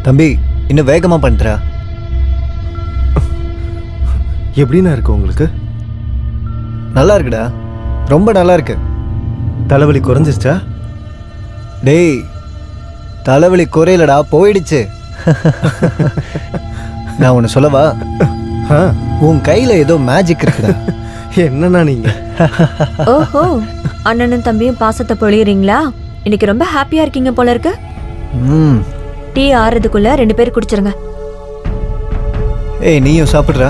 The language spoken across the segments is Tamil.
தம்பி இன்னும் வேகமா பண்றா. எப்படின்னா இருக்கு உங்களுக்கு? நல்லா இருக்குடா, ரொம்ப நல்லா இருக்கு. தலைவலி குறைஞ்சிருச்சா? டேய் தலைவலி குறையலடா, போயிடுச்சு. நான் ஒன்று சொல்லவா? உன் கையில ஏதோ மேஜிக் இருக்குடா. என்னன்னா நீங்க? ஓஹோ, அண்ணனும் தம்பியும் பாசத்தை பொழியறீங்களா? இன்னைக்கு ரொம்ப ஹாப்பியா இருக்கீங்க போல இருக்கு. டீ ஆறதுக்குள்ள 2 பேர் குடிச்சிருங்க. ஏய் நீயும் சாப்பிடுறா.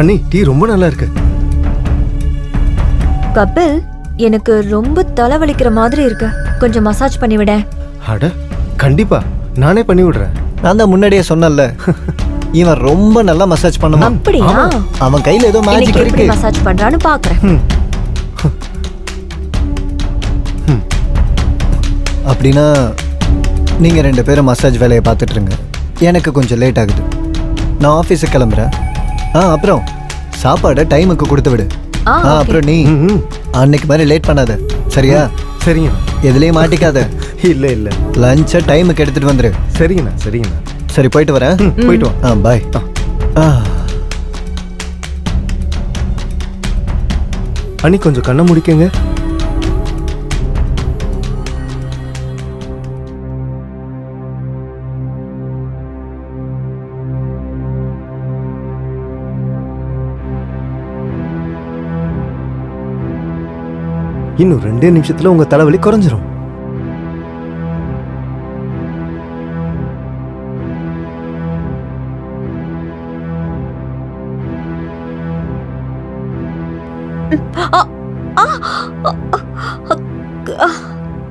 அண்ணி டீ ரொம்ப நல்லா இருக்கு. கபில், எனக்கு ரொம்ப தலைவலிக்கிற மாதிரி இருக்கு, கொஞ்சம் மசாஜ் பண்ணி விட. அட கண்டிப்பா, நானே பண்ணி விடுறேன். நான் தான் முன்னாடியே சொன்னேன்ல, இவன் ரொம்ப நல்லா மசாஜ் பண்ணுவான். அப்படியா? அவன் கையில ஏதோ மேஜிக் இருக்கு. மசாஜ் பண்றான்னு பாக்குறேன். அப்படின்னா நீங்க 2 பேரும் மசாஜ் வேலையை பார்த்துட்டு இருங்க, எனக்கு கொஞ்சம் லேட் ஆகுது. நான் ஆஃபீஸுக்கு கிளம்புறேன். அப்புறம் சாப்பாடை டைமுக்கு கொடுத்து விடு. அப்புறம் நீ அன்னைக்கு மாதிரி லேட் பண்ணாத, சரியா? சரிங்கண்ணா. எதுலேயும் மாட்டிக்காத. இல்ல இல்ல, லஞ்சை டைமுக்கு எடுத்துட்டு வந்துரு. சரிங்கண்ணா. சரிங்கண்ணா. சரி போயிட்டு வரேன். போயிட்டு வா. பாய். அண்ணி கொஞ்சம் கண்ணை முடிக்கங்க. இன்னும் 2 நிமிஷத்துல உங்க தலைவலி குறைஞ்சிரும்.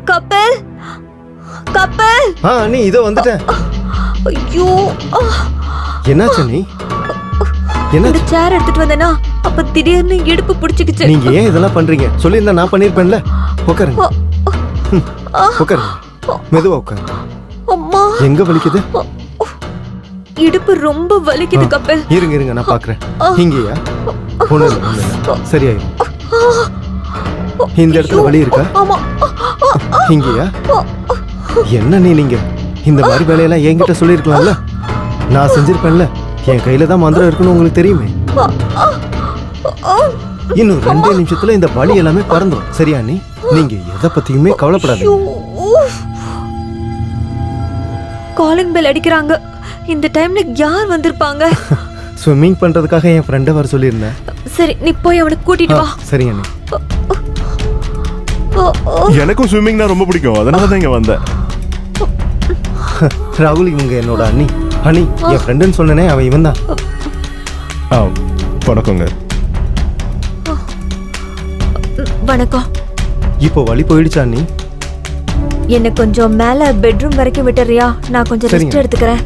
கபில், கபில். அண்ணி இதோ வந்துட்டேன். ஐயோ, என்னாச்சு நீ? இந்த சேர் எடுத்துட்டு வந்தேனா, அப்ப திடீர்னு இடுப்பு பிடிச்சிக்கிச்சு. நீங்க ஏன் இதெல்லாம் பண்றீங்க? சொல்லியிருந்தா நான் பண்ணிருப்பேன்ல. உட்காருங்க. உட்காருங்க, மெதுவா உட்காருங்க. அம்மா, எங்க வலிக்குது? இடுப்பு ரொம்ப வலிக்குது கபில். இருங்க இருங்க, நான் பாக்குறேன். இங்கயா? ஒண்ணு இல்ல, சரியாயிடும். இந்த இடத்துல வலி இருக்கா? ஆமா. இங்கயா? என்ன நீங்க இந்த மாதிரி வேலையெல்லாம் என்கிட்ட சொல்லிருக்கலாம்ல, நான் செஞ்சிருப்பேன்ல. என் கையில தான் மந்திரம் இருக்குன்னு உங்களுக்கு தெரியுமே. இன்னும் 2 நிமிஷத்துல இந்த வலி எல்லாமே பறந்துடும், சரியா? நீங்க எதை பத்தியுமே கவலைப்படாதீங்க. காலிங் பெல் அடிக்கிறாங்க. இந்த டைம்ல யார் வந்திருப்பாங்க? ஸ்விம்மிங் பண்றதுக்காக என் ஃப்ரெண்டை வர சொல்லியிருந்தேன். சரி, நீ போய் அவனை கூட்டிட்டு வா. சரிங்க அண்ணி. எனக்கும் ஸ்விம்மிங்னா ரொம்ப பிடிக்கும், அதனால தான் இங்க வந்தேன். ராகுல் இவங்க என்னோட அண்ணி. அண்ணி, என் ஃப்ரெண்டுன்னு சொன்னனே, அவன் இவன் தான். வணக்கங்க. வணக்கம். இப்போ வலி போயிடுச்சா அண்ணி? என்ன கொஞ்சம் மேல பெட்ரூம் வரைக்கும் விட்டுறியா? நான் கொஞ்சம் ரெஸ்ட் எடுத்துக்கிறேன்.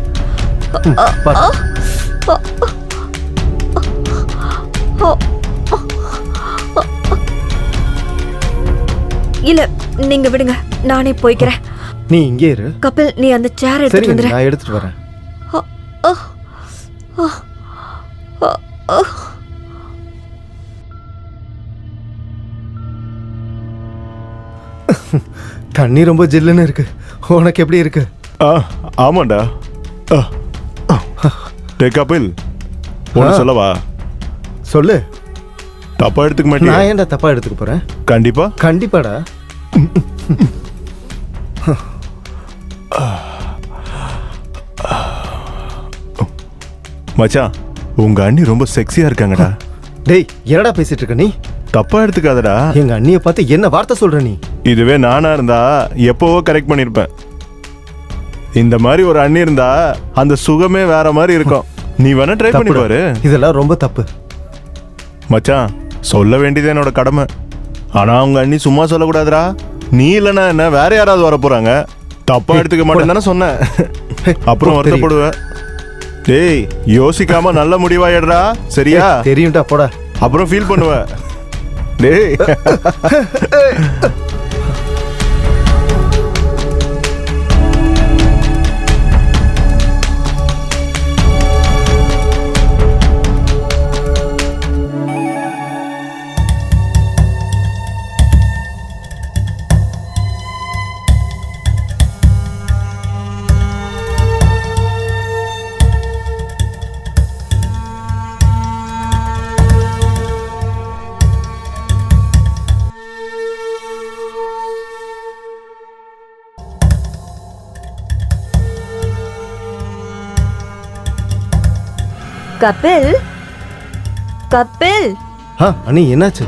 இல்ல, நீங்க விடுங்க, நானே போய்க்கிறேன். நீ இங்கே இரு. கபில், நீ அந்த சேர் எடுத்துட்டு வந்துரு. நான் எடுத்துட்டு வரேன். தண்ணி ரொம்ப ஜில்லுன்னு இருக்கு. உனக்கு எப்படி இருக்கு? ஆமாண்டா. கபில், ஒன்று சொல்லவா? சொல்லு. தப்பா எடுத்துக்க மாட்டேன். நான் ஏன்டா தப்பா எடுத்துக்க போறேன்? கண்டிப்பா கண்டிப்பாடா. மச்சான், உங்க அண்ணி ரொம்ப செக்ஸியா இருக்காங்கடா. டேய், என்னடா பேசிட்டு இருக்க நீ? தப்பா எடுத்துக்காதடா. எங்க அண்ணியை பார்த்து என்ன வார்த்தை சொல்ற நீ? இதுவே நானா இருந்தா எப்பவோ கரெக்ட் பண்ணிருப்பேன். இந்த மாதிரி ஒரு அண்ணி இருந்தா அந்த சுகமே வேற மாதிரி இருக்கும். நீ வேணா ட்ரை பண்ணி தப்புடா. பாரு இதெல்லாம் ரொம்ப தப்பு. மச்சான். சொல்ல வேண்டியது என்னோட கடமை. ஆனா அவங்க அண்ணி சும்மா சொல்லக்கூடாதுடா. நீ இல்லைன்னா என்ன வேற யாராவது வர போறாங்க. தப்பா எடுத்துக்க மாட்டேன்னு தானே சொன்னேன். அப்புறம் வருத்தப்படுவேன். டேய் யோசிக்காம நல்ல முடிவா எடுறா சரியா? தெரியும்டா போடா. அப்புறம் ஃபீல் பண்ணுவ. டேய் கபில், கபில், அண்ணி என்னாச்சு?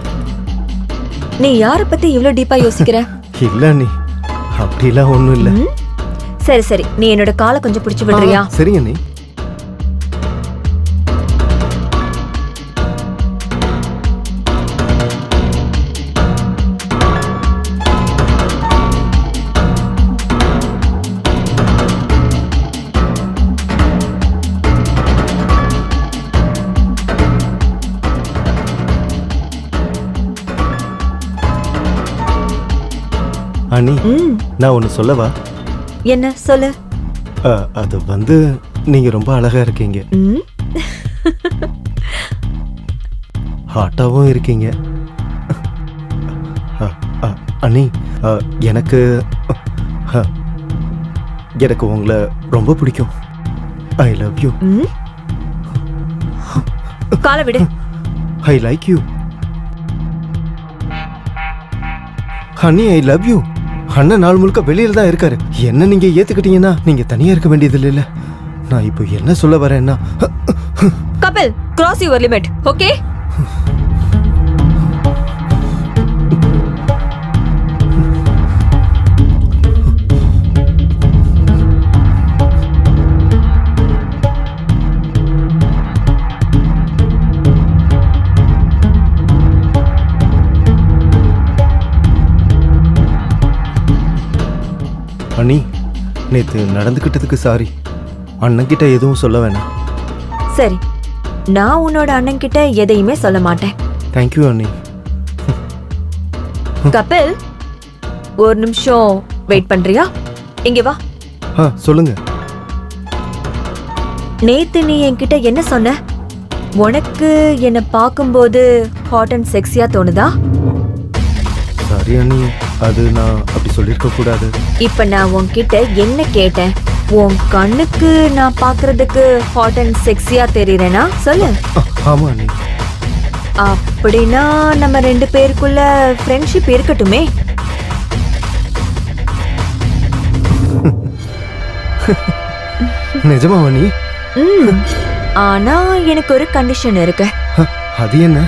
நீ யார பத்தி இவ்ளோ டீப்பா யோசிக்கிற? இல்ல அண்ணி, அப்படிலாம் ஒண்ணும் இல்ல. ம்? சரி சரி, நீ என்னோட காலை கொஞ்சம் பிடிச்சு விடுறியா? சரிங்க அண்ணி. அண்ணி, ம், நான் ஒன்று சொல்லவா? என்ன சொல்லு? அது வந்து நீங்க ரொம்ப அழகா இருக்கீங்க, ம், ஹாட்டாவும் இருக்கீங்க. அ, அ, அண்ணி, எனக்கு அ, எனக்கு உங்களை ரொம்ப பிடிக்கும். I love you. ம். காலை விடு. I like you. அண்ணி, ஐ லவ் யூ. அண்ணன் நாள் முழுக்க வெளியில தான் இருக்காரு. என்ன நீங்க ஏத்துக்கிட்டீங்கன்னா நீங்க தனியா இருக்க வேண்டியது இல்ல. நான் இப்போ என்ன சொல்ல வரேன்னா, Kapil, cross your limit, okay? அண்ணி, நேத்து நடந்துக்கிட்டதுக்கு சாரி. அண்ணன் கிட்ட எதுவும் சொல்ல வேணாம். சரி, நான் உன்னோட அண்ணன் கிட்ட எதையுமே சொல்ல மாட்டேன். தேங்க்யூ அண்ணி. கபில், ஒரு நிமிஷம் வெயிட் பண்றியா? இங்க வா. சொல்லுங்க. நேத்து நீ என்கிட்ட என்ன சொன்ன? உனக்கு என்ன பார்க்கும்போது ஹாட் அண்ட் செக்ஸியா தோணுதா? சாரி அண்ணி, அது நான் அப்படி சொல்லியிருக்க கூடாது. இப்ப நான் உன்கிட்ட என்ன கேட்டேன்? உன் கண்ணுக்கு நான் பார்க்கிறதுக்கு ஹாட் அண்ட் செக்ஸியா தெரியறேனா? சொல்லு. ஆமா அண்ணி. அப்படின்னா நம்ம ரெண்டு பேருக்குள்ள ஃப்ரெண்ட்ஷிப் இருக்கட்டுமே. நிஜமா அண்ணி? ம். ஆனா எனக்கு ஒரு கண்டிஷன் இருக்கு. அது என்ன?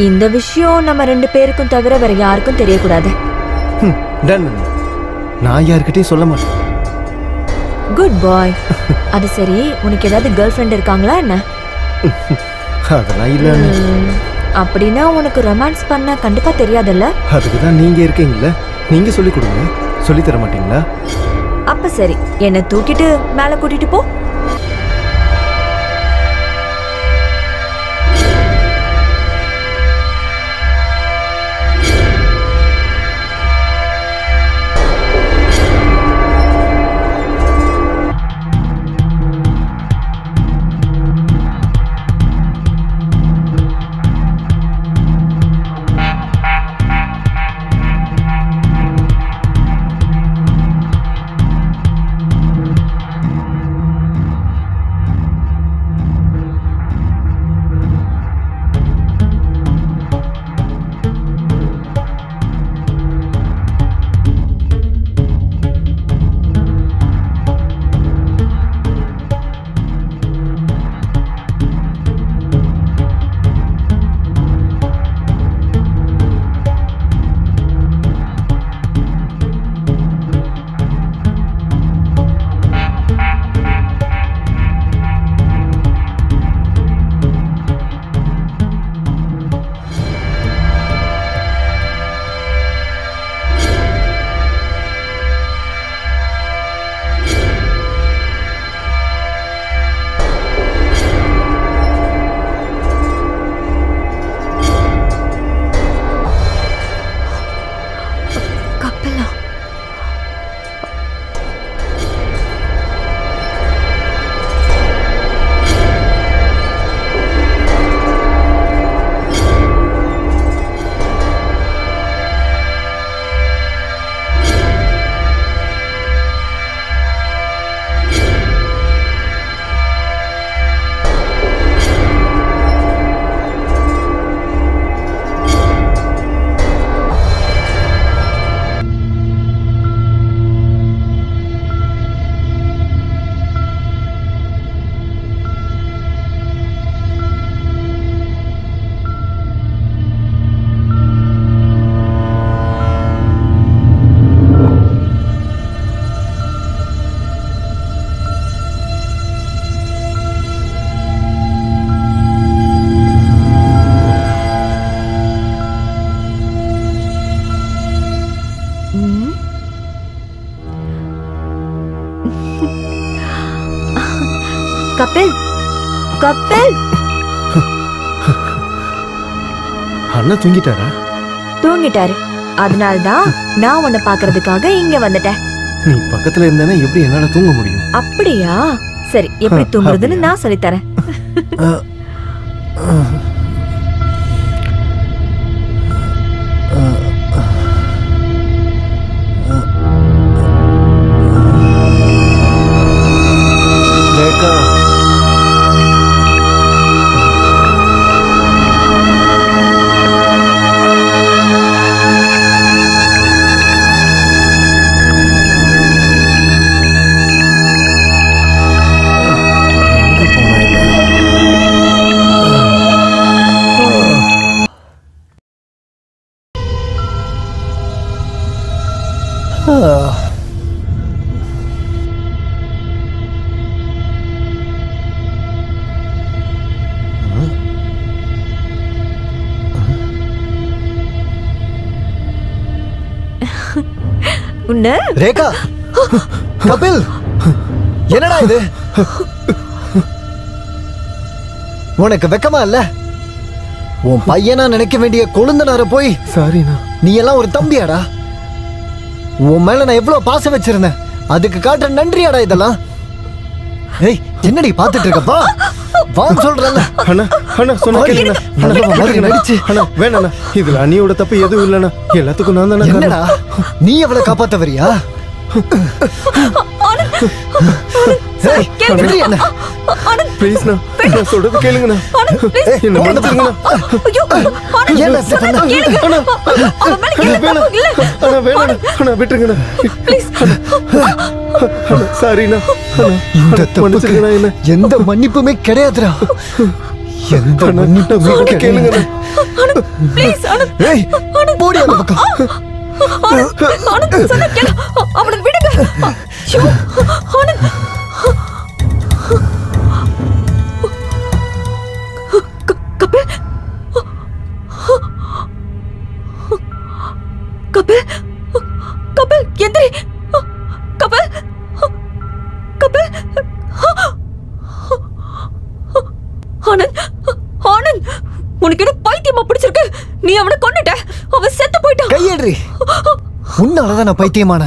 இந்த விஷயம் நம்ம ரெண்டு பேருக்கும் தவிர வேற யாருக்கும் தெரியக்கூடாது. டன் அண்ணி. நான் யார்கிட்டயும் சொல்ல மாட்டேன். குட் பாய். அது சரி, உனக்கு ஏதாவது கேர்ள் ஃப்ரெண்ட் இருக்காங்களா என்ன? அதெல்லாம் இல்ல அண்ணி. அப்படின்னா உனக்கு ரொமான்ஸ் பண்ண கண்டிப்பா தெரியாதுல்ல? அதுக்கு தான் நீங்க இருக்கீங்கல்ல, நீங்க சொல்லி கொடுங்க. சொல்லி தர மாட்டீங்களா? அப்ப சரி, என்னை தூக்கிட்டு மேல கூட்டிட்டு போ. கபில் கபில் அண்ணா தூங்கிட்டாரா? தூங்கிட்டாரு. அதனால்தான் நான் உன்னை பாக்குறதுக்காக இங்க வந்துட்டேன். நீ பக்கத்துல இருந்தானே எப்படி என்னால தூங்க முடியும்? அப்படியா? சரி, எப்படி தூங்குறதுன்னு நான் சொல்லித்தரேன். ரேகா, எங்க போனா இவ? உன்ன ரேகா, கபில், என்னடா இது? உனக்கு வெக்கமா இல்ல? உன் பையனா நினைக்க வேண்டிய கொழுந்தனார போய் சாரிண்ணா. நீ எல்லாம் ஒரு தம்பியாடா? உன் மேல நான் எவ்வளவு பாசம் வச்சிருந்தேன், அதுக்கு காட்டுற நன்றியாடா இதெல்லாம்? ஏய், என்னடி பாத்துட்டு இருக்கப்பா? வா சொல்றல. அண்ணா அண்ணா சொன்ன கேளுங்க. நல்ல மாதிரி நடிச்சு. அண்ணா வேணாண்ணா, இதுல அண்ணியோட தப்பு எதுவும் இல்லைண்ணா. எல்லாத்துக்கும் நான் தானே என்னடா நீ அவளை காப்பாத்த வரியா? ஏய், விடுறி என்ன? ப்ளீஸ்ண்ணா, நான் சொல்றது கேளுங்கண்ணா. என்ன மன்னிச்சிருங்கண்ணா. ஏன் இப்படி பண்ண? அண்ணா வேணாம். அண்ணா வேணாண்ணா. அண்ணா விட்டுருங்கண்ணா. அண்ணா சாரிண்ணா. இந்த மன்னிச்சிருங்கண்ணா என்ன. தப்புக்கு எந்த மன்னிப்புமே கிடையாதுடா. எந்த அண்ணா மன்னிப்புமே சொல்றது கிடையாது. கேளுங்கண்ணா. ஏய், போடி அந்த பக்கம். அவனை விடுங்க. ஐயோ, ஆனந்த். கபில் கபில் கபில் எந்திரி. கபில் கபில். ஆனந்த் ஆனந்த், உனக்கு என்ன பைத்தியமா பிடிச்சிருக்கு? நீ அவனை கொன்னுட்ட. அவன் செத்து போயிட்டான். கையேறி. உன்னாலதான் நான் பைத்தியமான.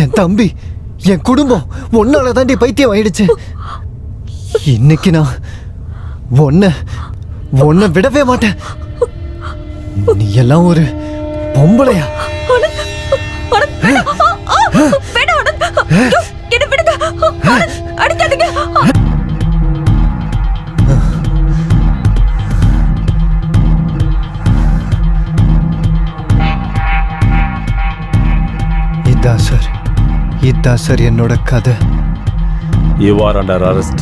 என் தம்பி, என் குடும்பம் உன்னாலதாண்டி பைத்தியம் ஆயிடுச்சு. இன்னைக்கு நான் உன்னை விடவே மாட்டேன். நீ எல்லாம் ஒரு பொம்பளையா? ஆனந்த், ஆனந்த், வேணாம். வேணாம் ஆனந்த். ஐயோ, என்னை விடுங்க. ஆனந்த், அடிக்காதீங்க. இதான் சார் என்னோட கதை. You are under arrest.